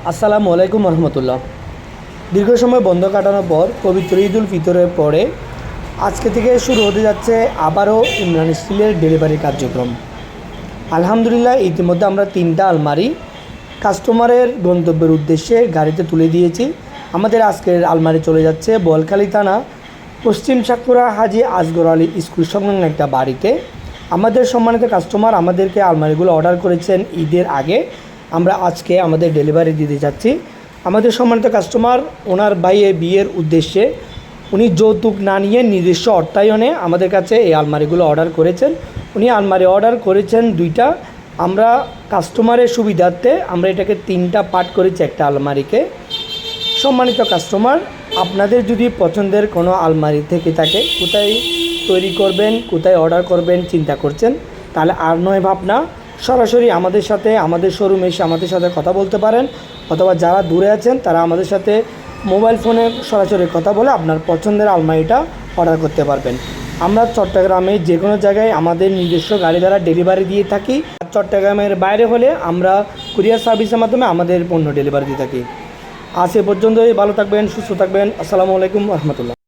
আসসালামু আলাইকুম রহমতুল্লাহ। দীর্ঘ সময় বন্ধ কাটানোর পর পবিত্র ঈদ উল ফিতরের পরে আজকে থেকে শুরু হতে যাচ্ছে আবারও ইমরান স্টিলের ডেলিভারি কার্যক্রম। আলহামদুলিল্লাহ, ইতিমধ্যে আমরা 3টা আলমারি কাস্টমারের গন্তব্যের উদ্দেশ্যে গাড়িতে তুলে দিয়েছি। আমাদের আজকের আলমারি চলে যাচ্ছে বোয়ালখালী থানা পশ্চিম সাতপুরা হাজী আসগর আলী স্কুল সংলগ্ন একটা বাড়িতে। আমাদের সম্মানিত কাস্টমার আমাদেরকে আলমারিগুলো অর্ডার করেছেন ঈদের আগে, আমরা আজকে আমাদের ডেলিভারি দিতে যাচ্ছি। আমাদের সম্মানিত কাস্টমার ওনার ভাইয়ের বিয়ের উদ্দেশ্যে উনি যৌতুক না নিয়ে নিজস্ব অর্থায়নে আমাদের কাছে এই আলমারিগুলো অর্ডার করেছেন। উনি আলমারি অর্ডার করেছেন 2টা। আমরা কাস্টমারের সুবিধার্থে আমরা এটাকে 3টা পার্ট করেছি একটা আলমারিকে। সম্মানিত কাস্টমার, আপনাদের যদি পছন্দের কোনো আলমারি থেকে থাকে, কোথায় তৈরি করবেন, কোথায় অর্ডার করবেন চিন্তা করছেন, তাহলে আর নয় ভাবনা, সরাসরি আমাদের সাথে আমাদের শোরুমে এসে আমাদের সাথে কথা বলতে পারেন, অথবা যারা দূরে আছেন তারা আমাদের সাথে মোবাইল ফোনে সরাসরি কথা বলে আপনার পছন্দের আলমারিটা অর্ডার করতে পারবেন। আমরা চট্টগ্রামে যে কোনো জায়গায় আমাদের নিজস্ব গাড়ি দ্বারা ডেলিভারি দিয়ে থাকি। চট্টগ্রামের বাইরে হলে আমরা কুরিয়ার সার্ভিসের মাধ্যমে আমাদের পণ্য ডেলিভারি দিয়ে থাকি। আজ এ পর্যন্তই। ভালো থাকবেন, সুস্থ থাকবেন। আসসালামু আলাইকুম রহমতুল্লাহ।